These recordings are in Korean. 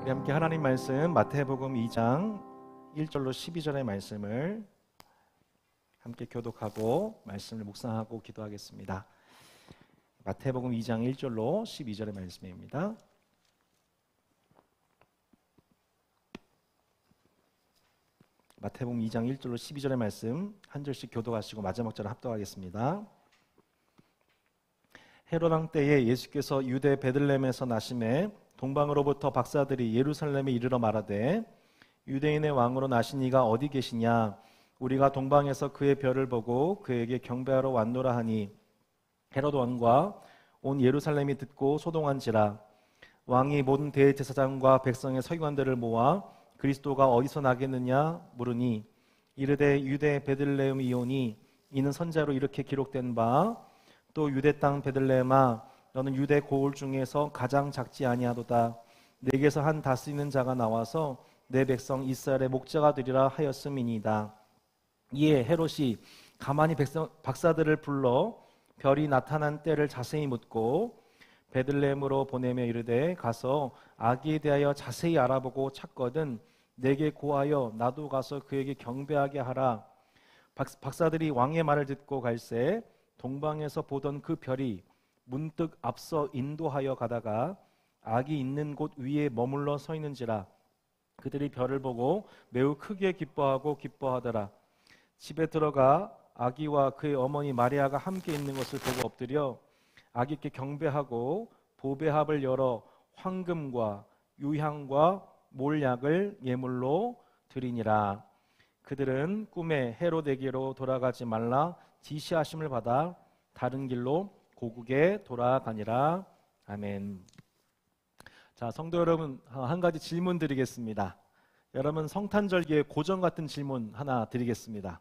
우리 함께 하나님 말씀 마태복음 2장 1절로 12절의 말씀을 함께 교독하고 말씀을 묵상하고 기도하겠습니다. 마태복음 2장 1절로 12절의 말씀입니다. 마태복음 2장 1절로 12절의 말씀 한 절씩 교독하시고 마지막 절을 합독하겠습니다. 헤롯 왕 때에 예수께서 유대 베들레헴에서 나심에 동방으로부터 박사들이 예루살렘에 이르러 말하되 유대인의 왕으로 나신 이가 어디 계시냐? 우리가 동방에서 그의 별을 보고 그에게 경배하러 왔노라 하니 헤롯 왕과 온 예루살렘이 듣고 소동한지라. 왕이 모든 대제사장과 백성의 서기관들을 모아 그리스도가 어디서 나겠느냐 물으니 이르되 유대 베들레헴이오니 이는 선자로 이렇게 기록된 바 또 유대 땅 베들레헴아 너는 유대 고을 중에서 가장 작지 아니하도다. 내게서 한 다스리는 자가 나와서 내 백성 이스라엘의 목자가 되리라 하였음이니이다. 이에 헤롯이 가만히 박사들을 불러 별이 나타난 때를 자세히 묻고 베들레헴으로 보내며 이르되 가서 아기에 대하여 자세히 알아보고 찾거든 내게 고하여 나도 가서 그에게 경배하게 하라. 박사들이 왕의 말을 듣고 갈새 동방에서 보던 그 별이 문득 앞서 인도하여 가다가 아기 있는 곳 위에 머물러 서 있는지라. 그들이 별을 보고 매우 크게 기뻐하더라. 집에 들어가 아기와 그의 어머니 마리아가 함께 있는 것을 보고 엎드려 아기께 경배하고 보배합을 열어 황금과 유향과 몰약을 예물로 드리니라. 그들은 꿈에 헤롯에게로 돌아가지 말라 지시하심을 받아 다른 길로 고국에 돌아가니라. 아멘. 자, 성도 여러분, 한 가지 질문 드리겠습니다. 여러분, 성탄절기에 고전 같은 질문 하나 드리겠습니다.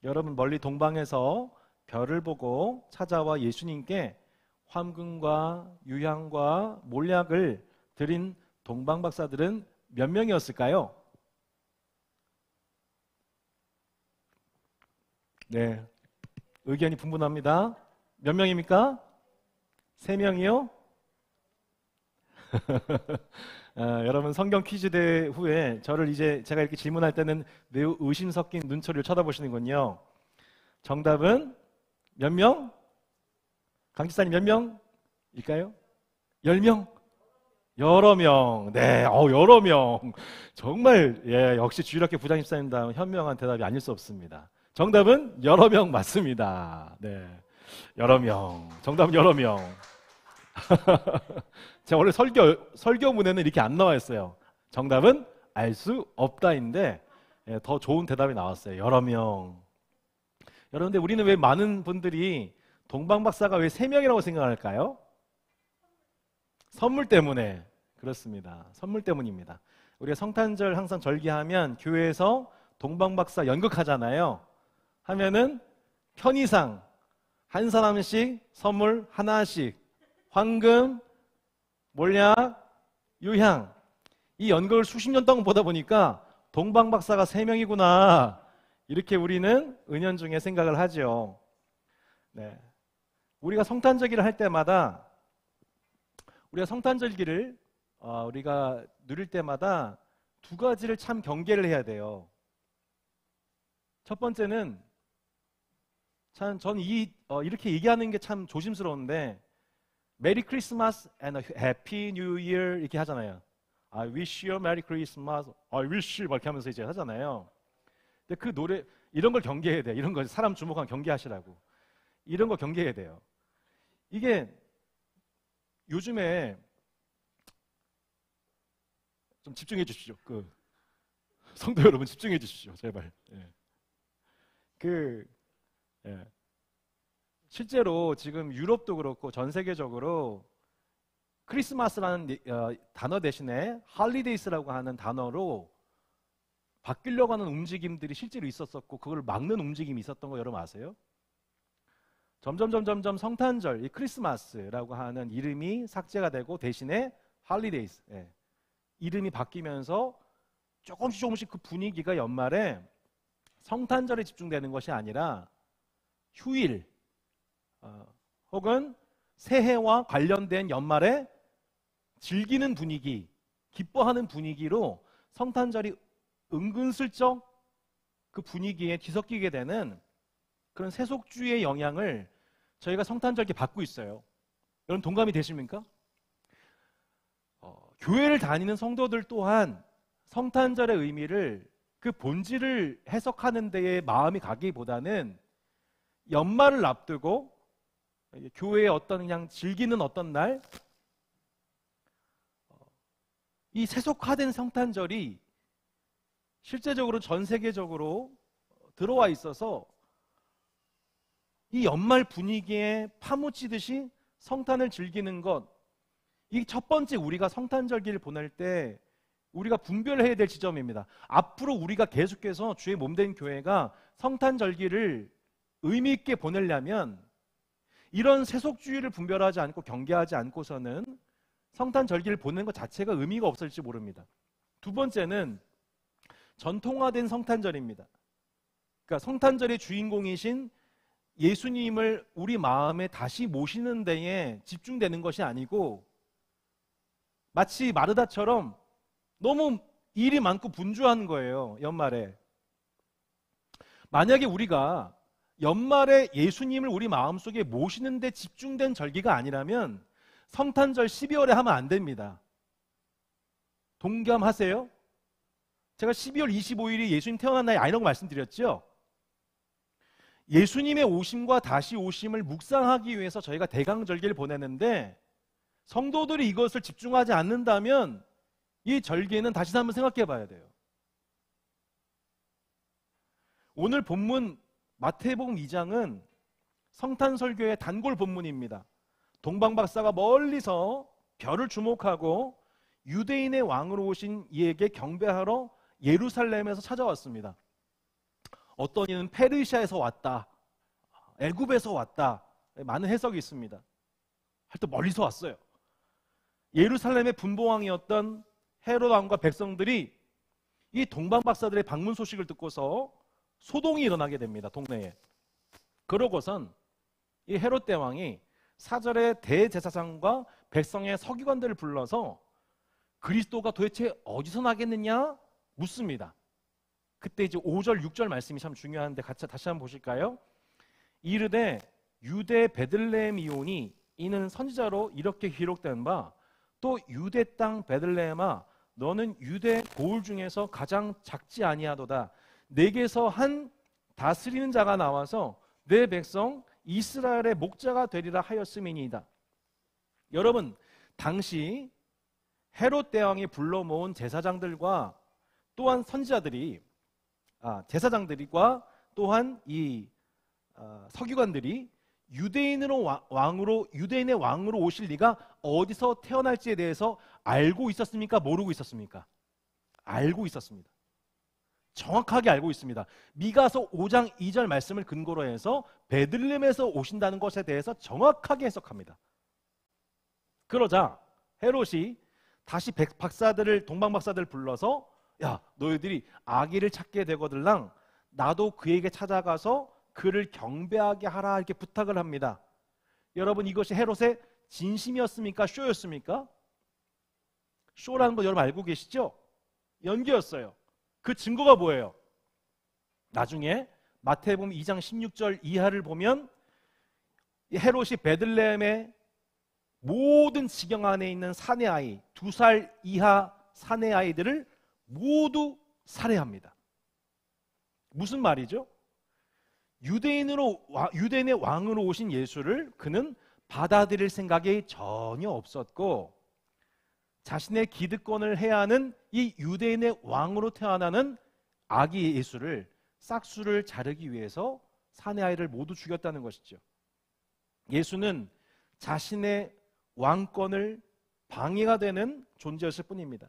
여러분, 멀리 동방에서 별을 보고 찾아와 예수님께 황금과 유향과 몰약을 드린 동방 박사들은 몇 명이었을까요? 네, 의견이 분분합니다. 몇 명입니까? 3명이요? 여러분, 성경 퀴즈 대회 후에 저를 제가 이렇게 질문할 때는 매우 의심 섞인 눈초리를 쳐다보시는군요. 정답은 몇 명? 강지사님 몇 명일까요? 10명? 여러 명. 네, 여러 명. 정말, 역시 주일학교 부장집사님다운 현명한 대답이 아닐 수 없습니다. 정답은 여러 명 맞습니다. 네, 여러 명. 정답은 여러 명. 제가 원래 설교문에는 이렇게 안 나와 있어요. 정답은 알 수 없다인데 더 좋은 대답이 나왔어요. 여러 명. 여러분, 근데 우리는 왜 많은 분들이 동방 박사가 왜 3명이라고 생각할까요? 선물 때문에. 그렇습니다. 선물 때문입니다. 우리가 성탄절 항상 절기하면 교회에서 동방 박사 연극하잖아요. 하면은 편의상 한 사람씩 선물 하나씩 황금, 몰약, 유향 이 연극을 수십 년 동안 보다 보니까 동방 박사가 3명이구나 이렇게 우리는 은연중에 생각을 하죠. 네, 우리가 성탄절기를 할 때마다 우리가 성탄절기를 우리가 누릴 때마다 두 가지를 참 경계를 해야 돼요. 첫 번째는 참 저는 이렇게 얘기하는 게 참 조심스러운데 메리 크리스마스 and a happy new year 이렇게 하잖아요. I wish you a merry Christmas, I wish you 이렇게 하면서 이제 하잖아요. 근데 그 노래 이런 걸 경계해야 돼요. 이런 거 사람 주목하면 경계하시라고. 이런 거 경계해야 돼요. 이게 요즘에 좀 집중해 주시죠. 성도 여러분 집중해 주시죠. 제발. 실제로 지금 유럽도 그렇고 전 세계적으로 크리스마스라는 단어 대신에 할리데이스라고 하는 단어로 바뀌려고 하는 움직임들이 실제로 있었었고 그걸 막는 움직임이 있었던 거 여러분 아세요? 점점 성탄절, 이 크리스마스라고 하는 이름이 삭제가 되고 대신에 할리데이스 이름이 바뀌면서 조금씩 그 분위기가 연말에 성탄절에 집중되는 것이 아니라 휴일 혹은 새해와 관련된 연말에 즐기는 분위기 기뻐하는 분위기로 성탄절이 은근슬쩍 그 분위기에 뒤섞이게 되는 그런 세속주의의 영향을 저희가 성탄절께 받고 있어요. 여러분 동감이 되십니까? 교회를 다니는 성도들 또한 성탄절의 의미를 그 본질을 해석하는 데에 마음이 가기보다는 연말을 앞두고 교회의 어떤 그냥 즐기는 어떤 날, 이 세속화된 성탄절이 실제적으로 전 세계적으로 들어와 있어서 이 연말 분위기에 파묻히듯이 성탄을 즐기는 것, 이 첫 번째 우리가 성탄절기를 보낼 때 우리가 분별해야 될 지점입니다. 앞으로 우리가 계속해서 주의 몸된 교회가 성탄절기를 의미 있게 보내려면 이런 세속주의를 분별하지 않고 경계하지 않고서는 성탄절기를 보내는 것 자체가 의미가 없을지 모릅니다. 두 번째는 전통화된 성탄절입니다. 그러니까 성탄절의 주인공이신 예수님을 우리 마음에 다시 모시는 데에 집중되는 것이 아니고 마치 마르다처럼 너무 일이 많고 분주한 거예요. 연말에. 만약에 우리가 연말에 예수님을 우리 마음속에 모시는 데 집중된 절기가 아니라면 성탄절 12월에 하면 안 됩니다. 동감하세요? 제가 12월 25일이 예수님 태어난 날이 아니라고 말씀드렸죠? 예수님의 오심과 다시 오심을 묵상하기 위해서 저희가 대강절기를 보내는데 성도들이 이것을 집중하지 않는다면 이 절기는 다시 한번 생각해 봐야 돼요. 오늘 본문 마태복음 2장은 성탄설교의 단골 본문입니다. 동방박사가 멀리서 별을 주목하고 유대인의 왕으로 오신 이에게 경배하러 예루살렘에서 찾아왔습니다. 어떤 이는 페르시아에서 왔다, 애굽에서 왔다, 많은 해석이 있습니다. 하여튼 멀리서 왔어요. 예루살렘의 분봉왕이었던 헤롯 왕과 백성들이 이 동방박사들의 방문 소식을 듣고서 소동이 일어나게 됩니다. 동네에. 그러고선 이 헤롯 대왕이 사절의 대제사장과 백성의 서기관들을 불러서 그리스도가 도대체 어디서 나겠느냐 묻습니다. 그때 이제 5절 6절 말씀이 참 중요한데 같이 다시 한번 보실까요? 이르되 유대 베들레헴이오니 이는 선지자로 이렇게 기록된 바 또 유대 땅 베들레헴아 너는 유대 고을 중에서 가장 작지 아니하도다. 내게서 한 다스리는 자가 나와서 내 백성 이스라엘의 목자가 되리라 하였음이니이다. 여러분 당시 헤롯 대왕이 불러 모은 제사장들과 또한 선지자들이 제사장들과 또한 이 서기관들이 유대인의 왕으로 오실 리가 어디서 태어날지에 대해서 알고 있었습니까? 모르고 있었습니까? 알고 있었습니다. 정확하게 알고 있습니다. 미가서 5장 2절 말씀을 근거로 해서 베들레헴에서 오신다는 것에 대해서 정확하게 해석합니다. 그러자 헤롯이 다시 동방박사들을 불러서 야 너희들이 아기를 찾게 되거들랑 나도 그에게 찾아가서 그를 경배하게 하라 이렇게 부탁을 합니다. 여러분 이것이 헤롯의 진심이었습니까? 쇼였습니까? 쇼라는 거 여러분 알고 계시죠? 연기였어요. 그 증거가 뭐예요? 나중에 마태복음 2장 16절 이하를 보면 헤롯이 베들레헴의 모든 지경 안에 있는 사내 아이 2살 이하 사내 아이들을 모두 살해합니다. 무슨 말이죠? 유대인의 왕으로 오신 예수를 그는 받아들일 생각이 전혀 없었고 자신의 기득권을 해야 하는 이 유대인의 왕으로 태어나는 아기 예수를 싹수를 자르기 위해서 사내 아이를 모두 죽였다는 것이죠. 예수는 자신의 왕권을 방해가 되는 존재였을 뿐입니다.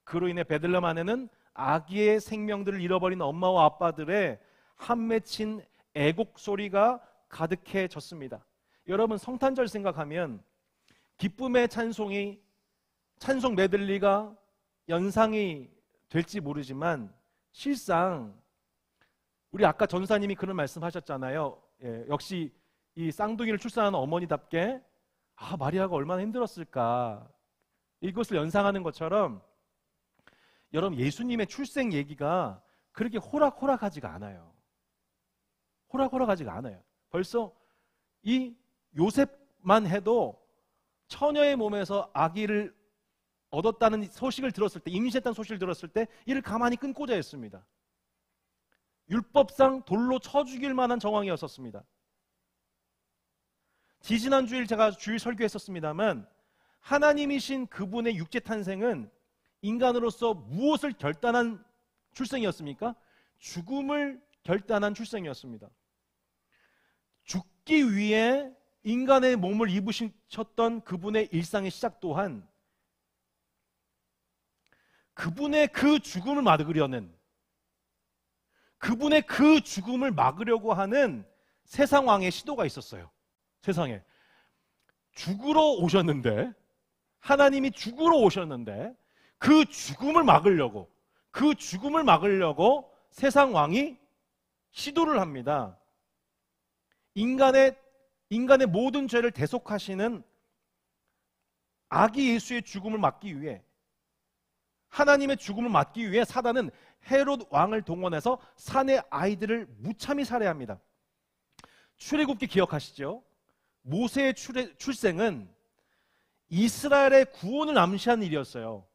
그로 인해 베들레헴 안에는 아기의 생명들을 잃어버린 엄마와 아빠들의 한 맺힌 애곡 소리가 가득해졌습니다. 여러분 성탄절 생각하면 기쁨의 찬송 메들리가 연상이 될지 모르지만 실상 우리 아까 전사님이 그런 말씀하셨잖아요. 역시 이 쌍둥이를 출산하는 어머니답게 마리아가 얼마나 힘들었을까. 이것을 연상하는 것처럼 여러분, 예수님의 출생 얘기가 그렇게 호락호락하지가 않아요. 호락호락하지가 않아요. 벌써 이 요셉만 해도 처녀의 몸에서 아기를 얻었다는 소식을 들었을 때, 임신했다는 소식을 들었을 때 이를 가만히 끊고자 했습니다. 율법상 돌로 쳐 죽일 만한 정황이었었습니다. 지지난 주일 제가 주일 설교했었습니다만, 하나님이신 그분의 육체 탄생은 인간으로서 무엇을 결단한 출생이었습니까? 죽음을 결단한 출생이었습니다. 죽기 위해 인간의 몸을 입으셨던 그분의 일상의 시작 또한 그분의 그 죽음을 막으려는, 그분의 그 죽음을 막으려고 하는 세상 왕의 시도가 있었어요. 세상에 죽으러 오셨는데, 하나님이 죽으러 오셨는데 그 죽음을 막으려고, 그 죽음을 막으려고 세상 왕이 시도를 합니다. 인간의 모든 죄를 대속하시는 아기 예수의 죽음을 막기 위해, 하나님의 죽음을 막기 위해 사단은 헤롯 왕을 동원해서 사내 아이들을 무참히 살해합니다. 출애굽기 기억하시죠? 모세의 출생은 이스라엘의 구원을 암시한 일이었어요.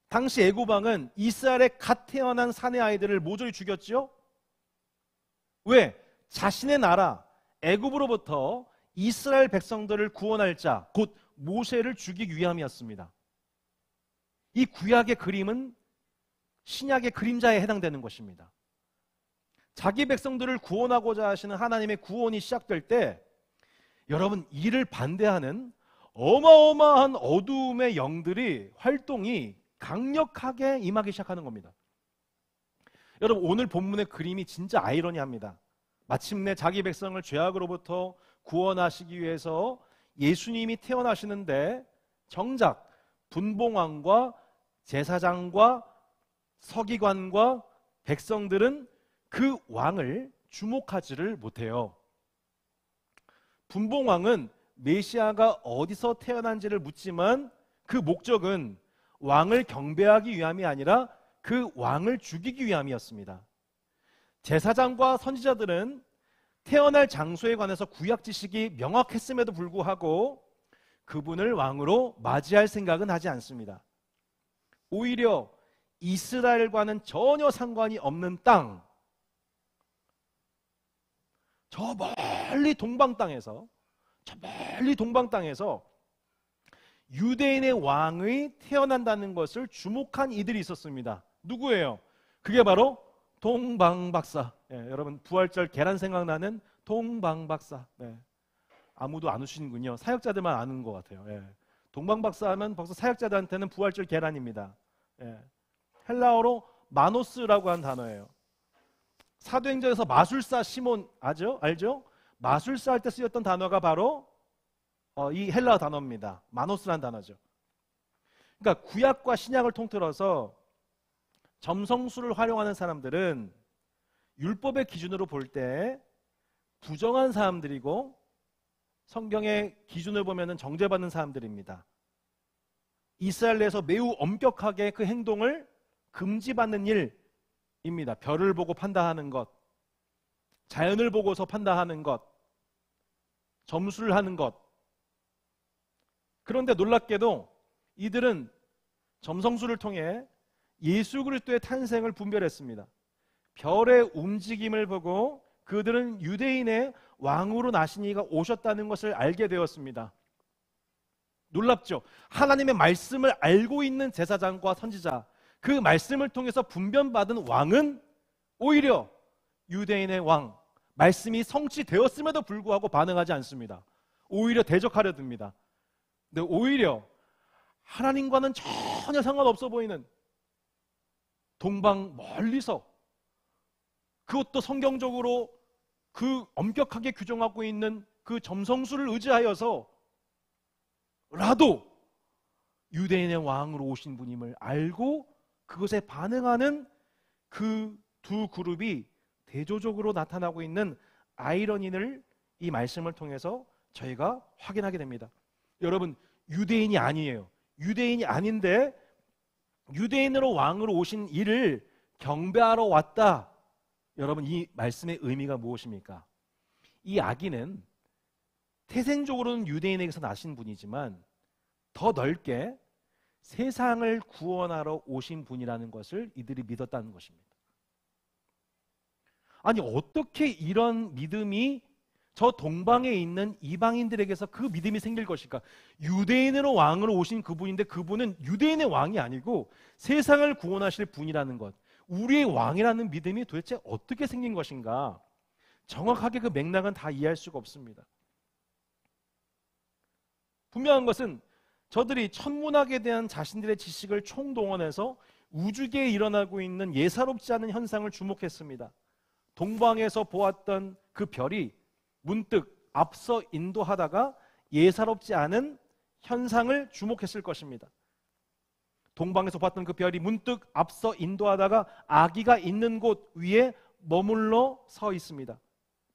당시 애굽 왕은 이스라엘에 갓 태어난 사내 아이들을 모조리 죽였죠? 왜? 자신의 나라 애굽으로부터 이스라엘 백성들을 구원할 자, 곧 모세를 죽이기 위함이었습니다. 이 구약의 그림은 신약의 그림자에 해당되는 것입니다. 자기 백성들을 구원하고자 하시는 하나님의 구원이 시작될 때, 여러분, 이를 반대하는 어마어마한 어두움의 영들이 활동이 강력하게 임하기 시작하는 겁니다. 여러분, 오늘 본문의 그림이 진짜 아이러니합니다. 마침내 자기 백성을 죄악으로부터 구원하시기 위해서 예수님이 태어나시는데, 정작 분봉왕과 제사장과 서기관과 백성들은 그 왕을 주목하지를 못해요. 분봉왕은 메시아가 어디서 태어난지를 묻지만 그 목적은 왕을 경배하기 위함이 아니라 그 왕을 죽이기 위함이었습니다. 제사장과 선지자들은 태어날 장소에 관해서 구약 지식이 명확했음에도 불구하고 그분을 왕으로 맞이할 생각은 하지 않습니다. 오히려 이스라엘과는 전혀 상관이 없는 땅, 저 멀리 동방 땅에서 유대인의 왕이 태어난다는 것을 주목한 이들이 있었습니다. 누구예요? 그게 바로 동방박사. 여러분, 부활절 계란 생각나는 동방박사. 아무도 안 우시는군요. 사역자들만 아는 것 같아요. 동방박사 하면 벌써 사역자들한테는 부활절 계란입니다. 헬라어로 마노스라고 한 단어예요. 사도행전에서 마술사 시몬 알죠? 마술사 할 때 쓰였던 단어가 바로 이 헬라어 단어입니다. 마노스라는 단어죠. 그러니까 구약과 신약을 통틀어서 점성술을 활용하는 사람들은 율법의 기준으로 볼 때 부정한 사람들이고, 성경의 기준을 보면 정죄받는 사람들입니다. 이스라엘 내에서 매우 엄격하게 그 행동을 금지받는 일입니다. 별을 보고 판단하는 것, 자연을 보고서 판단하는 것, 점수를 하는 것. 그런데 놀랍게도 이들은 점성술을 통해 예수 그리스도의 탄생을 분별했습니다. 별의 움직임을 보고 그들은 유대인의 왕으로 나신 이가 오셨다는 것을 알게 되었습니다. 놀랍죠? 하나님의 말씀을 알고 있는 제사장과 선지자, 그 말씀을 통해서 분변받은 왕은 오히려 유대인의 왕, 말씀이 성취되었음에도 불구하고 반응하지 않습니다. 오히려 대적하려 듭니다. 근데 오히려 하나님과는 전혀 상관없어 보이는 동방 멀리서, 그것도 성경적으로 그 엄격하게 규정하고 있는 그 점성술을 의지하여서 라도 유대인의 왕으로 오신 분임을 알고 그것에 반응하는 그 두 그룹이 대조적으로 나타나고 있는 아이러니를 이 말씀을 통해서 저희가 확인하게 됩니다. 여러분, 유대인이 아니에요. 유대인이 아닌데 유대인으로 왕으로 오신 이를 경배하러 왔다. 여러분, 이 말씀의 의미가 무엇입니까? 이 아기는 태생적으로는 유대인에게서 나신 분이지만 더 넓게 세상을 구원하러 오신 분이라는 것을 이들이 믿었다는 것입니다. 아니, 어떻게 이런 믿음이 저 동방에 있는 이방인들에게서 그 믿음이 생길 것일까? 유대인으로 왕으로 오신 그분인데 그분은 유대인의 왕이 아니고 세상을 구원하실 분이라는 것, 우리의 왕이라는 믿음이 도대체 어떻게 생긴 것인가? 정확하게 그 맥락은 다 이해할 수가 없습니다. 분명한 것은 저들이 천문학에 대한 자신들의 지식을 총동원해서 우주계에 일어나고 있는 예사롭지 않은 현상을 주목했습니다. 동방에서 보았던 그 별이 문득 앞서 인도하다가 예사롭지 않은 현상을 주목했을 것입니다. 동방에서 봤던 그 별이 문득 앞서 인도하다가 아기가 있는 곳 위에 머물러 서 있습니다.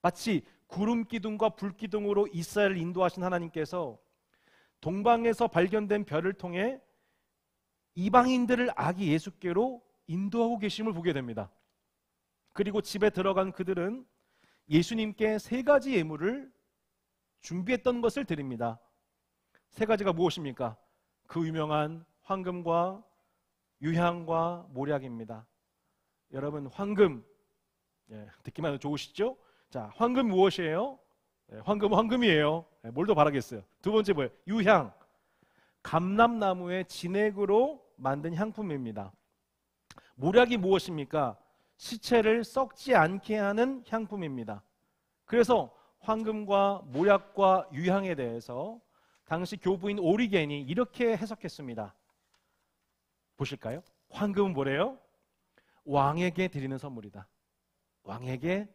마치 구름 기둥과 불 기둥으로 이스라엘을 인도하신 하나님께서 동방에서 발견된 별을 통해 이방인들을 아기 예수께로 인도하고 계심을 보게 됩니다. 그리고 집에 들어간 그들은 예수님께 세 가지 예물을 준비했던 것을 드립니다. 세 가지가 무엇입니까? 그 유명한 황금과 유향과 모략입니다. 여러분, 황금, 듣기만 해도 좋으시죠? 자, 황금 무엇이에요? 황금은 황금이에요. 뭘 더 바라겠어요? 두 번째 뭐예요? 유향, 감람나무의 진액으로 만든 향품입니다. 모략이 무엇입니까? 시체를 썩지 않게 하는 향품입니다. 그래서 황금과 모략과 유향에 대해서 당시 교부인 오리겐이 이렇게 해석했습니다. 보실까요? 황금은 뭐래요? 왕에게 드리는 선물이다. 왕에게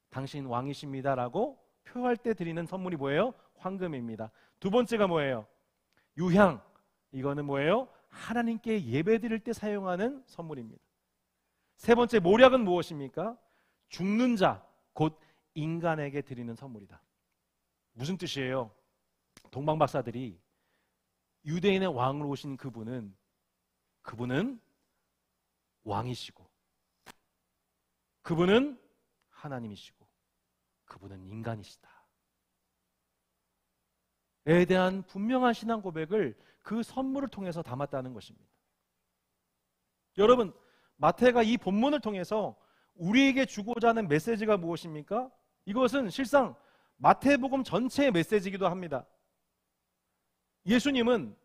당신 왕이십니다라고 표할 때 드리는 선물이 뭐예요? 황금입니다. 두 번째가 뭐예요? 유향. 이거는 뭐예요? 하나님께 예배 드릴 때 사용하는 선물입니다. 세 번째 모략은 무엇입니까? 죽는 자, 곧 인간에게 드리는 선물이다. 무슨 뜻이에요? 동방 박사들이 유대인의 왕으로 오신 그분은 왕이시고 그분은 하나님이시고 그분은 인간이시다. 에 대한 분명한 신앙 고백을 그 선물을 통해서 담았다는 것입니다. 여러분, 마태가 이 본문을 통해서 우리에게 주고자 하는 메시지가 무엇입니까? 이것은 실상 마태복음 전체의 메시지이기도 합니다. 예수님은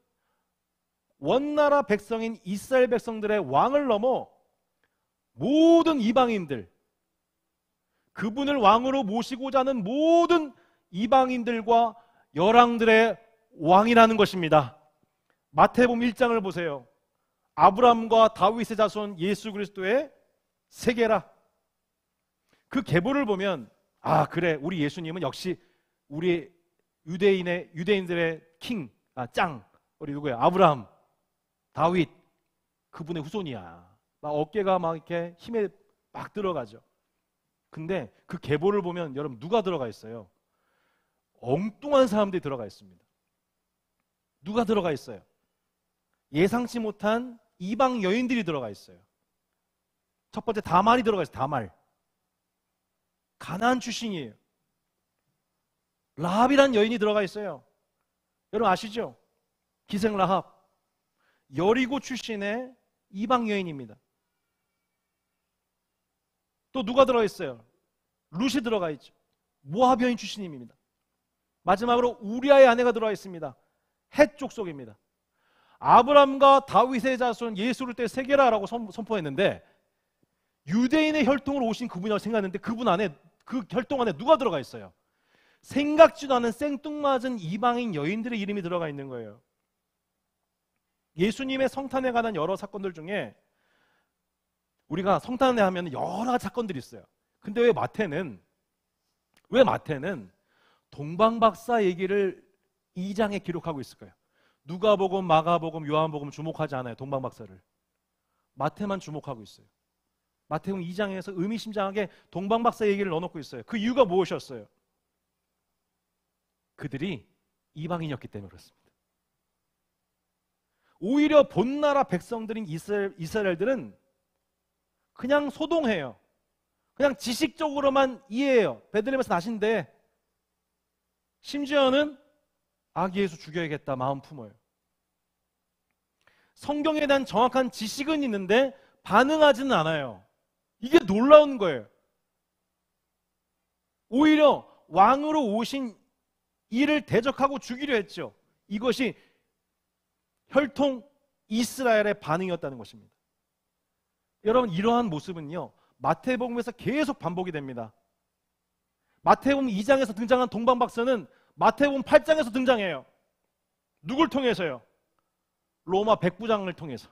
원나라 백성인 이스라엘 백성들의 왕을 넘어 모든 이방인들, 그분을 왕으로 모시고자 하는 모든 이방인들과 열왕들의 왕이라는 것입니다. 마태복음 1장을 보세요. 아브라함과 다윗의 자손 예수 그리스도의 세계라. 그 계보를 보면 그래, 우리 예수님은 역시 우리 유대인들의 짱, 우리 누구야? 아브라함, 다윗, 그분의 후손이야. 막 어깨가 막 이렇게 힘에 막 들어가죠. 근데 그 계보를 보면 여러분 누가 들어가 있어요? 엉뚱한 사람들이 들어가 있습니다. 누가 들어가 있어요? 예상치 못한 이방 여인들이 들어가 있어요. 첫 번째 다말이 들어가 있어요. 다말. 가나안 출신이에요. 라합이란 여인이 들어가 있어요. 여러분 아시죠? 기생 라합. 여리고 출신의 이방 여인입니다. 또 누가 들어가 있어요? 룻이 들어가 있죠. 모압 여인 출신입니다. 마지막으로 우리아의 아내가 들어가 있습니다. 헷 족속입니다. 아브람과 다윗의 자손 예수를 때 세계라라고 선포했는데 유대인의 혈통으로 오신 그분이라고 생각했는데 그분 안에, 그 혈통 안에 누가 들어가 있어요? 생각지도 않은 생뚱맞은 이방인 여인들의 이름이 들어가 있는 거예요. 예수님의 성탄에 관한 여러 사건들 중에 우리가 성탄에 하면 여러 가지 사건들이 있어요. 근데 왜 마태는 동방박사 얘기를 2장에 기록하고 있을까요? 누가복음, 마가복음, 요한복음 주목하지 않아요. 동방박사를. 마태만 주목하고 있어요. 마태복음 2장에서 의미심장하게 동방박사 얘기를 넣어놓고 있어요. 그 이유가 무엇이었어요? 그들이 이방인이었기 때문에 그렇습니다. 오히려 본나라 백성들인 이스라엘들은 그냥 소동해요. 그냥 지식적으로만 이해해요. 베들레헴에서 나신데 심지어는 아기 예수 죽여야겠다 마음 품어요. 성경에 대한 정확한 지식은 있는데 반응하지는 않아요. 이게 놀라운 거예요. 오히려 왕으로 오신 이를 대적하고 죽이려 했죠. 이것이 혈통 이스라엘의 반응이었다는 것입니다. 여러분, 이러한 모습은요 마태복음에서 계속 반복이 됩니다. 마태복음 2장에서 등장한 동방박사는 마태복음 8장에서 등장해요. 누굴 통해서요? 로마 백부장을 통해서.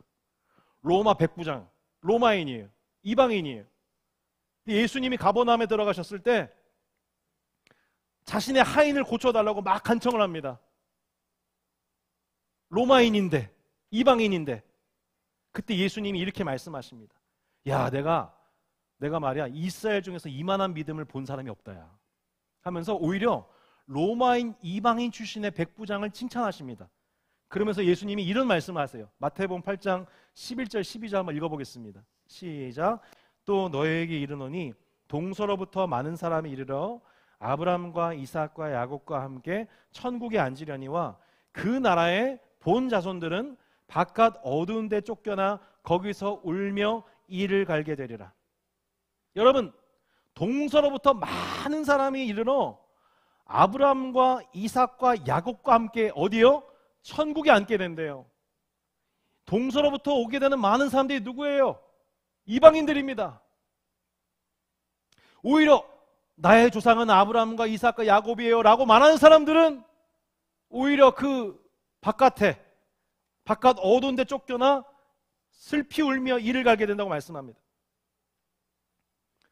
로마 백부장, 로마인이에요. 이방인이에요. 예수님이 가버나움에 들어가셨을 때 자신의 하인을 고쳐달라고 막 간청을 합니다. 로마인인데, 이방인인데. 그때 예수님이 이렇게 말씀하십니다. 야, 내가 말이야 이스라엘 중에서 이만한 믿음을 본 사람이 없다야 하면서 오히려 로마인 이방인 출신의 백부장을 칭찬하십니다. 그러면서 예수님이 이런 말씀을 하세요. 마태복음 8장 11절 12절 한번 읽어보겠습니다. 시작. 또 너희에게 이르노니 동서로부터 많은 사람이 이르러 아브라함과 이삭과 야곱과 함께 천국에 앉으려니와 그 나라의 본 자손들은 바깥 어두운 데 쫓겨나 거기서 울며 이를 갈게 되리라. 여러분, 동서로부터 많은 사람이 이르러 아브라함과 이삭과 야곱과 함께 어디요? 천국에 앉게 된대요. 동서로부터 오게 되는 많은 사람들이 누구예요? 이방인들입니다. 오히려 나의 조상은 아브라함과 이삭과 야곱이에요 라고 말하는 사람들은 오히려 그 바깥 어두운 데 쫓겨나 슬피 울며 이를 갈게 된다고 말씀합니다.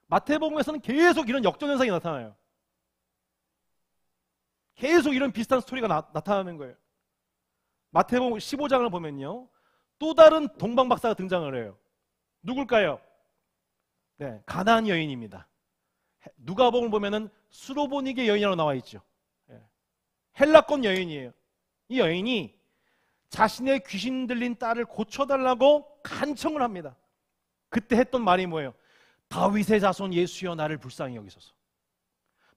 마태복음에서는 계속 이런 역전현상이 나타나요. 계속 이런 비슷한 스토리가 나타나는 거예요. 마태복음 15장을 보면요 또 다른 동방박사가 등장을 해요. 누굴까요? 네, 가나안 여인입니다. 누가복음을 보면은 수로보니게 여인이라고 나와 있죠. 헬라권 여인이에요. 이 여인이 자신의 귀신 들린 딸을 고쳐달라고 간청을 합니다. 그때 했던 말이 뭐예요? 다윗의 자손 예수여 나를 불쌍히 여기소서.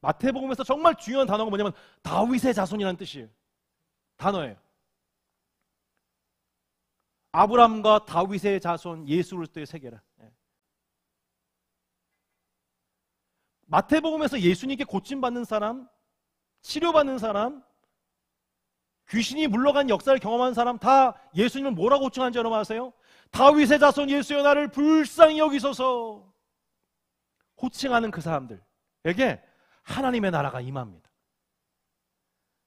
마태복음에서 정말 중요한 단어가 뭐냐면 다윗의 자손이라는 뜻이에요. 단어예요. 아브람과 다윗의 자손 예수 그리스도의 세계라. 마태복음에서 예수님께 고침받는 사람, 치료받는 사람, 귀신이 물러간 역사를 경험한 사람 다 예수님을 뭐라고 호칭하는지 여러분 아세요? 다윗의 자손 예수여 나를 불쌍히 여기소서. 호칭하는 그 사람들에게 하나님의 나라가 임합니다.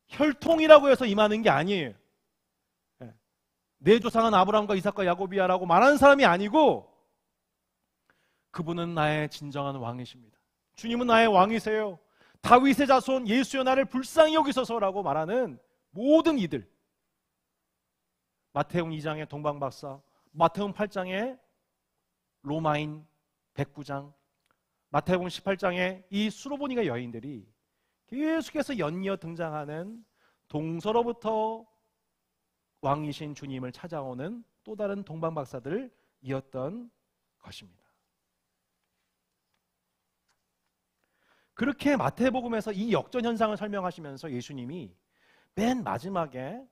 혈통이라고 해서 임하는 게 아니에요. 내 조상은 아브라함과 이삭과 야곱이야 라고 말하는 사람이 아니고 그분은 나의 진정한 왕이십니다. 주님은 나의 왕이세요. 다윗의 자손 예수여 나를 불쌍히 여기소서라고 말하는 모든 이들, 마태복음 2장의 동방박사, 마태복음 8장의 로마인 백부장, 마태복음 18장의 이 수로보니가 여인들이 계속해서 연이어 등장하는 동서로부터 왕이신 주님을 찾아오는 또 다른 동방박사들이었던 것입니다. 그렇게 마태복음에서 이 역전 현상을 설명하시면서 예수님이 맨 마지막에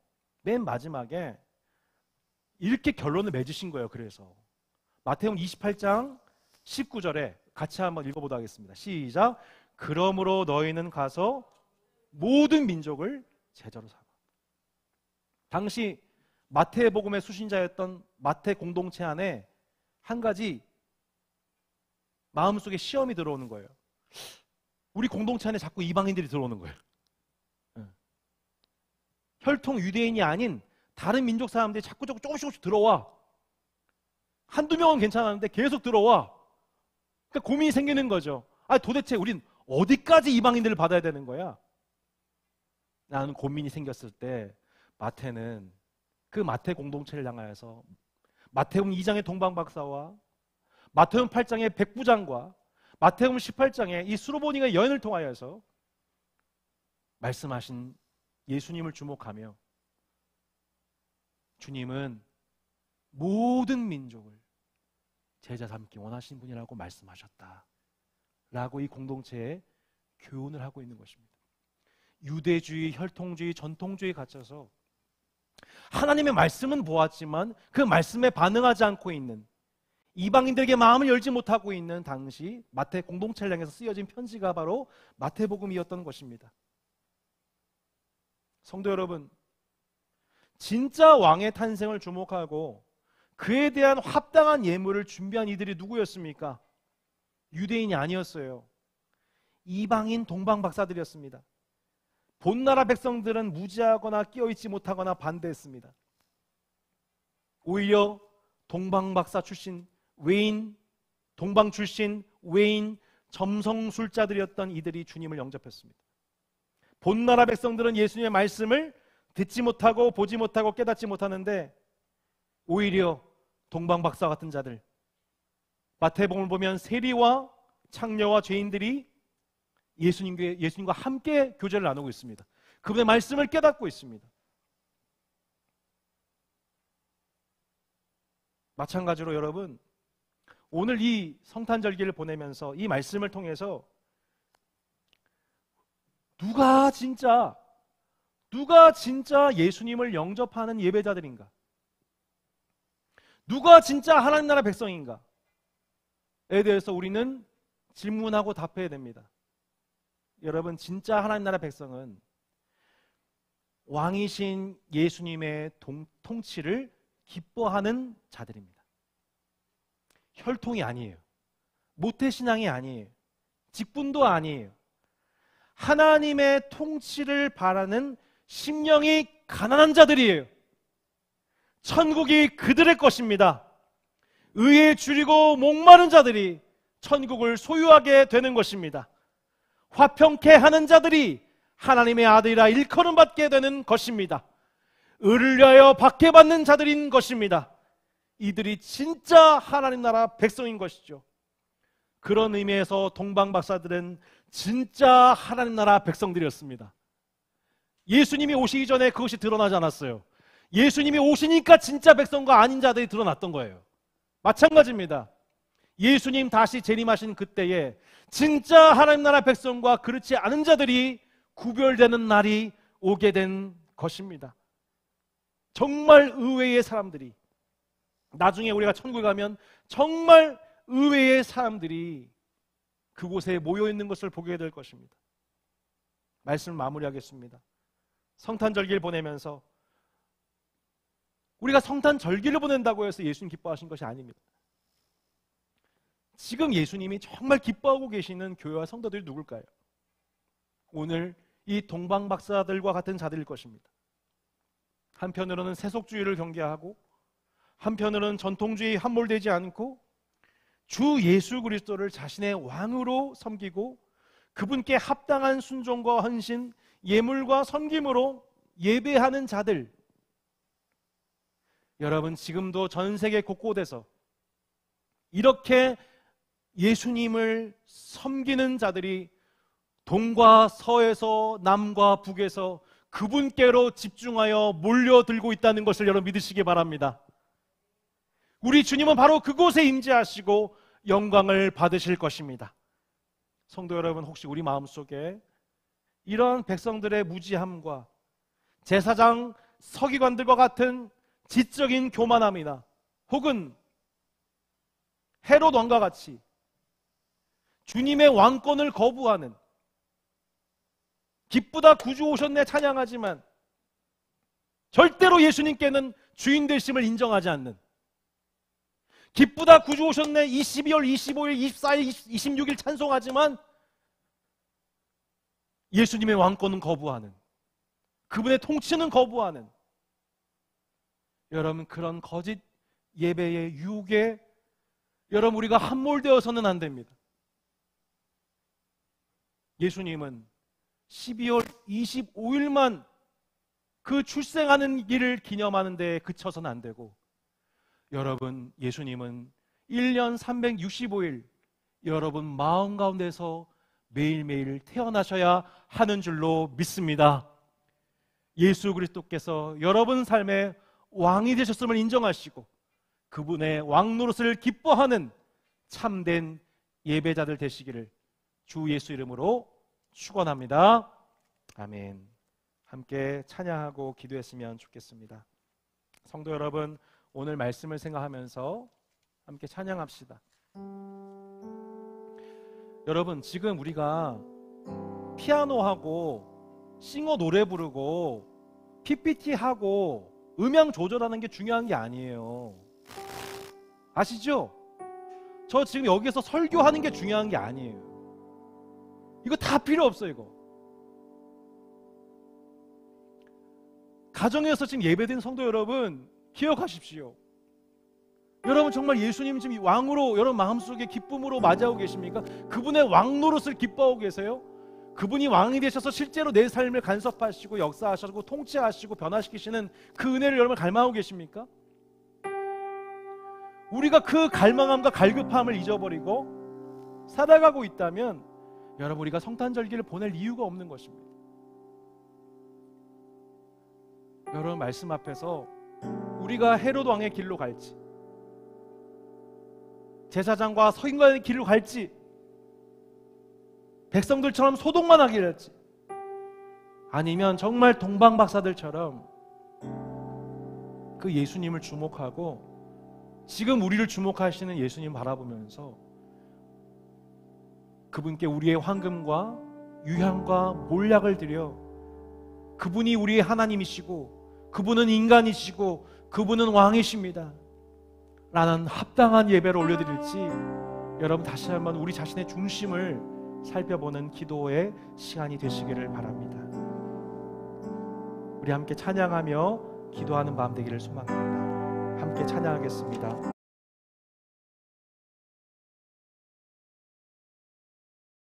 이렇게 결론을 맺으신 거예요. 그래서 마태복음 28장 19절에 같이 한번 읽어보도록 하겠습니다. 시작. 그러므로 너희는 가서 모든 민족을 제자로 삼아. 당시 마태복음의 수신자였던 마태 공동체 안에 한 가지 마음속에 시험이 들어오는 거예요. 우리 공동체 안에 자꾸 이방인들이 들어오는 거예요. 혈통 유대인이 아닌 다른 민족 사람들이 자꾸 조금씩 들어와. 한두 명은 괜찮았는데 계속 들어와. 그러니까 고민이 생기는 거죠. 도대체 우린 어디까지 이방인들을 받아야 되는 거야? 라는 고민이 생겼을 때 마태는 그 마태 공동체를 향하여서 마태복음 2장의 동방박사와 마태복음 8장의 백부장과 마태복음 18장의 이 수로보니가 여인을 통하여서 말씀하신 예수님을 주목하며 주님은 모든 민족을 제자 삼기 원하시는 분이라고 말씀하셨다 라고 이 공동체에 교훈을 하고 있는 것입니다. 유대주의, 혈통주의, 전통주의에 갇혀서 하나님의 말씀은 보았지만 그 말씀에 반응하지 않고 있는, 이방인들에게 마음을 열지 못하고 있는 당시 마태 공동체를 향해서 쓰여진 편지가 바로 마태복음이었던 것입니다. 성도 여러분, 진짜 왕의 탄생을 주목하고 그에 대한 합당한 예물을 준비한 이들이 누구였습니까? 유대인이 아니었어요. 이방인 동방박사들이었습니다. 본나라 백성들은 무지하거나 끼어있지 못하거나 반대했습니다. 오히려 동방박사 출신, 외인, 동방 출신, 외인, 점성술자들이었던 이들이 주님을 영접했습니다. 본나라 백성들은 예수님의 말씀을 듣지 못하고 보지 못하고 깨닫지 못하는데 오히려 동방박사 같은 자들, 마태복음을 보면 세리와 창녀와 죄인들이 예수님과 함께 교제를 나누고 있습니다. 그분의 말씀을 깨닫고 있습니다. 마찬가지로 여러분, 오늘 이 성탄절기를 보내면서 이 말씀을 통해서 누가 진짜 예수님을 영접하는 예배자들인가? 누가 진짜 하나님 나라 백성인가에 대해서 우리는 질문하고 답해야 됩니다. 여러분, 진짜 하나님 나라 백성은 왕이신 예수님의 통치를 기뻐하는 자들입니다. 혈통이 아니에요. 모태신앙이 아니에요. 직분도 아니에요. 하나님의 통치를 바라는 심령이 가난한 자들이에요. 천국이 그들의 것입니다. 의에 줄이고 목마른 자들이 천국을 소유하게 되는 것입니다. 화평케 하는 자들이 하나님의 아들이라 일컬음 받게 되는 것입니다. 의를 위하여 박해받는 자들인 것입니다. 이들이 진짜 하나님 나라 백성인 것이죠. 그런 의미에서 동방박사들은 진짜 하나님 나라 백성들이었습니다. 예수님이 오시기 전에 그것이 드러나지 않았어요. 예수님이 오시니까 진짜 백성과 아닌 자들이 드러났던 거예요. 마찬가지입니다. 예수님 다시 재림하신 그때에 진짜 하나님 나라 백성과 그렇지 않은 자들이 구별되는 날이 오게 된 것입니다. 정말 의외의 사람들이, 나중에 우리가 천국에 가면 정말 의외의 사람들이 그곳에 모여있는 것을 보게 될 것입니다. 말씀을 마무리하겠습니다. 성탄절기를 보내면서 우리가 성탄절기를 보낸다고 해서 예수님 기뻐하신 것이 아닙니다. 지금 예수님이 정말 기뻐하고 계시는 교회와 성도들이 누굴까요? 오늘 이 동방박사들과 같은 자들일 것입니다. 한편으로는 세속주의를 경계하고 한편으로는 전통주의에 함몰되지 않고 주 예수 그리스도를 자신의 왕으로 섬기고 그분께 합당한 순종과 헌신, 예물과 섬김으로 예배하는 자들. 여러분, 지금도 전 세계 곳곳에서 이렇게 예수님을 섬기는 자들이 동과 서에서 남과 북에서 그분께로 집중하여 몰려들고 있다는 것을 여러분 믿으시기 바랍니다. 우리 주님은 바로 그곳에 임재하시고 영광을 받으실 것입니다. 성도 여러분, 혹시 우리 마음속에 이런 백성들의 무지함과 제사장 서기관들과 같은 지적인 교만함이나 혹은 헤롯 왕과 같이 주님의 왕권을 거부하는, 기쁘다 구주 오셨네 찬양하지만 절대로 예수님께는 주인 되심을 인정하지 않는, 기쁘다 구주 오셨네 12월 25일, 24일, 26일 찬송하지만 예수님의 왕권은 거부하는, 그분의 통치는 거부하는, 여러분, 그런 거짓 예배의 유혹에 여러분 우리가 함몰되어서는 안 됩니다. 예수님은 12월 25일만 그 출생하는 일을 기념하는 데 그쳐서는 안 되고, 여러분, 예수님은 1년 365일 여러분 마음 가운데서 매일매일 태어나셔야 하는 줄로 믿습니다. 예수 그리스도께서 여러분 삶의 왕이 되셨음을 인정하시고 그분의 왕 노릇을 기뻐하는 참된 예배자들 되시기를 주 예수 이름으로 축원합니다. 아멘. 함께 찬양하고 기도했으면 좋겠습니다. 성도 여러분, 오늘 말씀을 생각하면서 함께 찬양합시다. 여러분, 지금 우리가 피아노하고 싱어 노래 부르고 PPT하고 음향 조절하는 게 중요한 게 아니에요. 아시죠? 저 지금 여기서 설교하는 게 중요한 게 아니에요. 이거 다 필요 없어요. 이거 가정에서 지금 예배된 성도 여러분 기억하십시오. 여러분 정말 예수님 지금 왕으로 여러분 마음속에 기쁨으로 맞이하고 계십니까? 그분의 왕 노릇을 기뻐하고 계세요? 그분이 왕이 되셔서 실제로 내 삶을 간섭하시고 역사하시고 통치하시고 변화시키시는 그 은혜를 여러분 갈망하고 계십니까? 우리가 그 갈망함과 갈급함을 잊어버리고 살아가고 있다면 여러분 우리가 성탄절기를 보낼 이유가 없는 것입니다. 여러분 말씀 앞에서 우리가 헤롯 왕의 길로 갈지 제사장과 서기관의 길로 갈지 백성들처럼 소동만 하기를 할지 아니면 정말 동방 박사들처럼 그 예수님을 주목하고 지금 우리를 주목하시는 예수님 바라보면서 그분께 우리의 황금과 유향과 몰약을 드려 그분이 우리의 하나님이시고 그분은 인간이시고 그분은 왕이십니다 라는 합당한 예배를 올려드릴지 여러분 다시 한번 우리 자신의 중심을 살펴보는 기도의 시간이 되시기를 바랍니다. 우리 함께 찬양하며 기도하는 마음 되기를 소망합니다. 함께 찬양하겠습니다.